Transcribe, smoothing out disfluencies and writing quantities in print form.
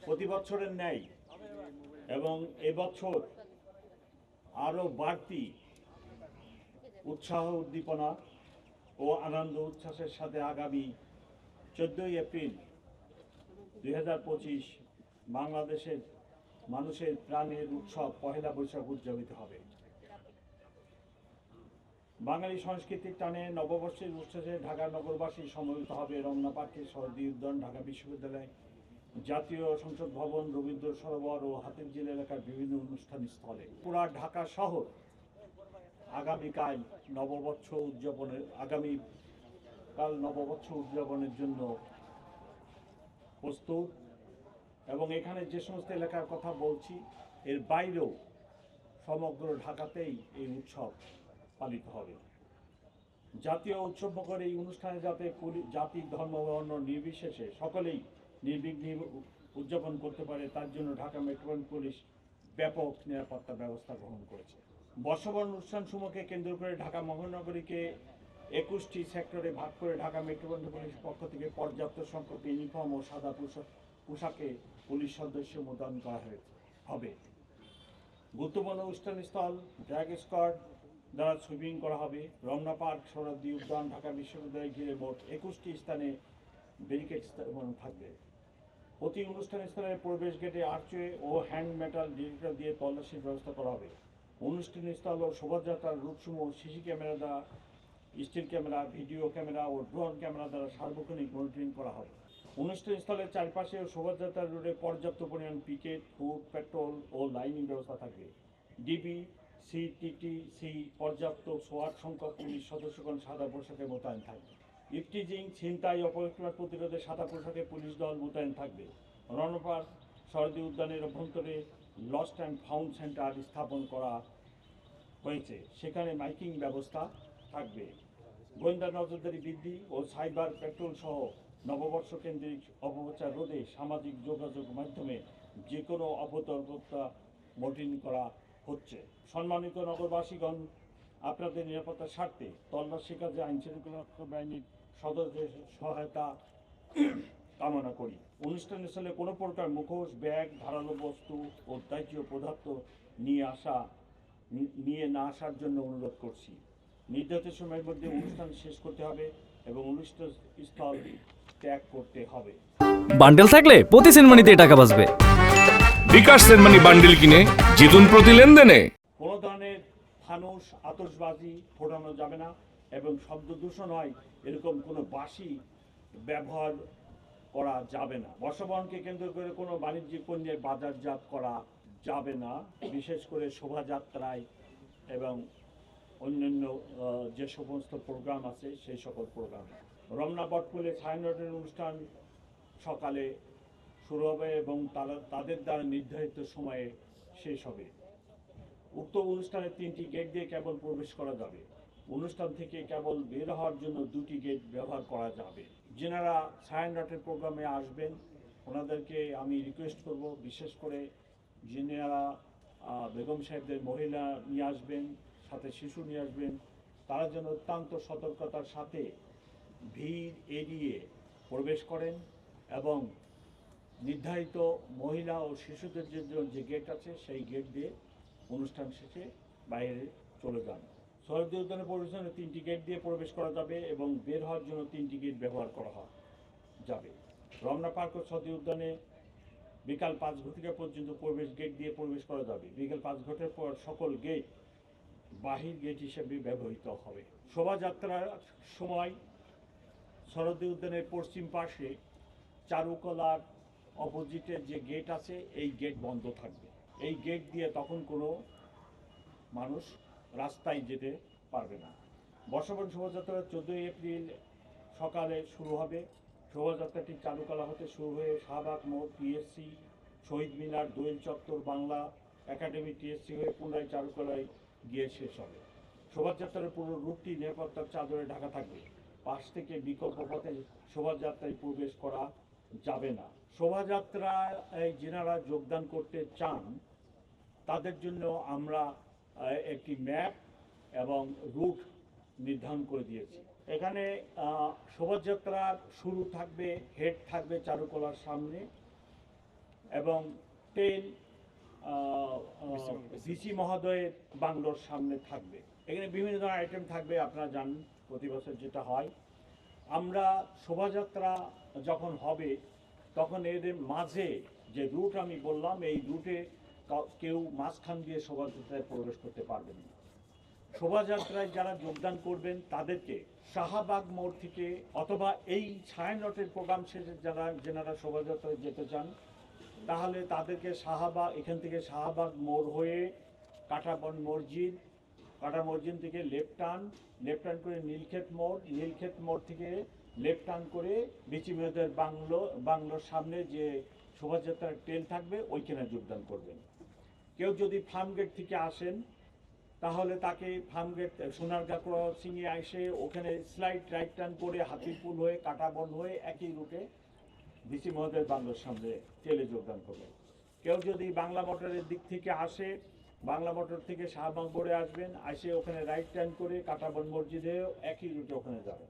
প্রতি বছরের ন্যায় এবং এবছর আরও বাড়তি উৎসাহ উদ্দীপনা ও আনন্দ উচ্ছ্বাসের সাথে আগামী 14ই এপ্রিল 2025 বাংলাদেশের মানুষের প্রাণের উৎসব পহেলা বৈশাখ উদযাপিত হবে। বাঙালি সংস্কৃতির টানে নববর্ষের উৎসবে ঢাকা নগরবাসী সমবেত হবে রমনা পার্কে, শহীদ উদ্যান, ঢাকা বিশ্ববিদ্যালয়, জাতীয় সংসদ ভবন, রবীন্দ্র সরোবর ও হাতিরঝিল এলাকার বিভিন্ন অনুষ্ঠান স্থলে। পুরা ঢাকা শহর আগামীকাল নববর্ষ উদযাপনের জন্য প্রস্তুত, এবং এখানে যে সমস্ত এলাকার কথা বলছি এর বাইরেও সমগ্র ঢাকাতেই এই উৎসব পালিত হবে। জাতীয় উৎসবমুখর এই অনুষ্ঠানে যাতে জাতি, ধর্ম, বর্ণ নির্বিশেষে সকলেই নির্বিঘ্নে উদযাপন করতে পারে তার জন্য ঢাকা মেট্রোপলিটন পুলিশ ব্যাপক নিরাপত্তা ব্যবস্থা গ্রহণ করেছে। বর্ষবরণ অনুষ্ঠানসমূহকে কেন্দ্র করে ঢাকা মহানগরীকে 21টি সেক্টরে ভাগ করে ঢাকা মেট্রোপলিটন পুলিশের পক্ষ থেকে পর্যাপ্ত সংখ্যক ইউনিফর্ম ও সাদা পোশাকে পুলিশ সদস্য মোতায়েন করা হবে। গুরুত্বপূর্ণ অনুষ্ঠানস্থল ড্র্যাগ স্কোয়াড দ্বারা সুইপিং করা হবে। রমনা পার্ক, শহীদ উদ্যান, ঢাকা বিশ্ববিদ্যালয় ঘিরে মোট 21টি স্থানে ব্যারিকেড থাকবে। প্রতি অনুষ্ঠানস্থলের প্রবেশ গেটে আর্চওয়ে ও হ্যান্ড মেটাল ডিটেক্টর দিয়ে তল্লাশির ব্যবস্থা করা হবে। অনুষ্ঠানস্থল ও শোভাযাত্রার রুটসমূহ সিসি ক্যামেরা দ্বারা, স্টিল ক্যামেরা, ভিডিও ক্যামেরা ও ড্রোন ক্যামেরা দ্বারা সার্বক্ষণিক মনিটরিং করা হবে। অনুষ্ঠানস্থলের চারপাশে ও শোভাযাত্রার রোডে পর্যাপ্ত পরিমাণ পিকেট, ফুড, পেট্রোল ও লাইনিং ব্যবস্থা থাকবে। ডিবি, সিটিটিসি পর্যাপ্ত সোয়াট সংখ্যক পুলিশ সদস্যগণ সাদা পোশাকে মোতায়েন থাকবে। ইফটিজিং, ছিনতাই, অপরাধ প্রতিরোধে সাদা পোশাকে পুলিশ দল মোতায়েন থাকবে। রমনা পার্ক, শহীদ উদ্যানের অভ্যন্তরে লস্ট অ্যান্ড ফাউন্ড সেন্টার স্থাপন করা হয়েছে, সেখানে মাইকিং ব্যবস্থা থাকবে। গোয়েন্দা নজরদারি বৃদ্ধি ও সাইবার পেট্রোল সহ নববর্ষ কেন্দ্রিক অপপ্রচার রোধে সামাজিক যোগাযোগ মাধ্যমে যে কোনো অপতর্কতা মনিটরিং করা হচ্ছে। সম্মানিত নগরবাসীগণ, আপনাদের নিরাপত্তার স্বার্থে তল্লাশি কাজে আইনশৃঙ্খলা বাহিনীর সদস্যদের সহায়তা কামনা করি। অনুষ্ঠানস্থলে কোনো প্রকার মুখোশ, ব্যাগ, ধারালো বস্তু ও ত্যায্য পদার্থ নিয়ে না আসার জন্য অনুরোধ করছি। নির্ধারিত সময়ের মধ্যে অনুষ্ঠান শেষ করতে হবে এবং অনুষ্ঠান স্থল ত্যাগ করতে হবে। বান্ডেল থাকলে প্রতি সেনমানিতে টাকা বাঁচবে। বিকাশ সেনমানি বান্ডেল কিনে জিতুন প্রতি লেনদেনে। কোনো ধরনের ফানুস, আতশবাজি ফোটানো যাবে না এবং শব্দ দূষণ হয় এরকম কোনো বাঁশি ব্যবহার করা যাবে না। বর্ষবরণকে কেন্দ্র করে কোনো বাণিজ্যিক পণ্যের বাজারজাত করা যাবে না, বিশেষ করে শোভাযাত্রায় এবং অন্যান্য যে সমস্ত প্রোগ্রাম আছে সেই সকল প্রোগ্রাম। রমনা বটপুলে ছায়ানটের অনুষ্ঠান সকালে শুরু হবে এবং তাদের দ্বারা নির্ধারিত সময়ে শেষ হবে। উক্ত অনুষ্ঠানে 3টি গেট দিয়ে কেবল প্রবেশ করা যাবে। অনুষ্ঠান থেকে কেবল বের হওয়ার জন্য 2টি গেট ব্যবহার করা যাবে। যেনারা ছায়ানটের প্রোগ্রামে আসবেন ওনাদেরকে আমি রিকোয়েস্ট করব, বিশেষ করে যিনারা বেগম সাহেবদের মহিলা নিয়ে আসবেন, সাথে শিশু নিয়ে আসবেন, তারা যেন অত্যন্ত সতর্কতার সাথে ভিড় এড়িয়ে প্রবেশ করেন এবং নির্ধারিত মহিলা ও শিশুদের জন্য যে গেট আছে সেই গেট দিয়ে অনুষ্ঠান শেষে বাইরে চলে যান। শহীদ উদ্যানে প্রবেশনে 3টি গেট দিয়ে প্রবেশ করা যাবে এবং বের হওয়ার জন্য 3টি গেট ব্যবহার করা যাবে। রমনা পার্ক ও শহীদ উদ্যানে বিকাল 5 ঘটিকা পর্যন্ত প্রবেশ গেট দিয়ে প্রবেশ করা যাবে। বিকাল 5 ঘটিকার পর সকল গেট বাহির গেট হিসেবে ব্যবহৃত হবে। শোভাযাত্রার সময় শরৎ উদ্যানের পশ্চিম পাশে চারুকলার অপোজিটে যে গেট আছে এই গেট বন্ধ থাকবে। এই গেট দিয়ে তখন কোনো মানুষ রাস্তায় যেতে পারবে না। বর্ষবরণ শোভাযাত্রা 14ই এপ্রিল সকালে শুরু হবে। শোভাযাত্রাটি চারুকলা হতে শুরু হয়ে শাহবাগ মোড়, টিএসসি, শহীদ মিনার, দোয়েল চত্বর, বাংলা একাডেমি, টিএসসি হয়ে পুনরায় চারুকলায় গিয়ে শেষ হবে। শোভাযাত্রার পুরো রুটটি নিরাপত্তার চাদরে ঢাকা থাকবে। পাশ থেকে বিকল্প পথে শোভাযাত্রায় প্রবেশ করা যাবে না। শোভাযাত্রায় যিনারা যোগদান করতে চান তাদের জন্য আমরা একটি ম্যাপ এবং রুট নির্ধারণ করে দিয়েছি। এখানে শোভাযাত্রার শুরু থাকবে, হেড থাকবে চারুকলার সামনে এবং ট্রেন ভিসি মহোদয়ের বাংলোর সামনে থাকবে। এখানে বিভিন্ন ধরনের আইটেম থাকবে, আপনারা জানেন প্রতি বছর যেটা হয়। আমরা শোভাযাত্রা যখন হবে তখন এদের মাঝে যে রুট আমি বললাম, এই রুটে কেউ মাঝখান দিয়ে শোভাযাত্রায় প্রবেশ করতে পারবেন না। শোভাযাত্রায় যারা যোগদান করবেন তাদেরকে শাহবাগ মোড় থেকে অথবা এই ছায়ানটের প্রোগ্রাম শেষে যেনারা শোভাযাত্রায় যেতে চান তাহলে তাদেরকে এখান থেকে শাহবাগ মোড় হয়ে কাঁটাবন মসজিদ থেকে লেফট টার্ন করে নীলক্ষেত মোড় থেকে লেফট টার্ন করে বিচিমেদের বাংলোর সামনে যে শোভাযাত্রার ট্রেন থাকবে ওইখানে যোগদান করবেন। কেউ যদি ফার্মগেট থেকে আসেন তাহলে তাকে ফার্মগেট সোনারগাঁ ক্রসিংয়ে এসে ওখানে স্লাইড রাইট টার্ন করে হাতিরপুল হয়ে কাঁটাবন হয়ে একই রুটে ভিসি মহোদয়ের বাংলোর সামনে ট্রেনে যোগদান করবেন। কেউ যদি বাংলা মোটরের দিক থেকে আসে, বাংলা মোটর থেকে শাহবাগ মোড়ে আসবেন, এসে ওখানে রাইট টার্ন করে কাঁটাবন মসজিদে একই রুটে ওখানে যাবেন।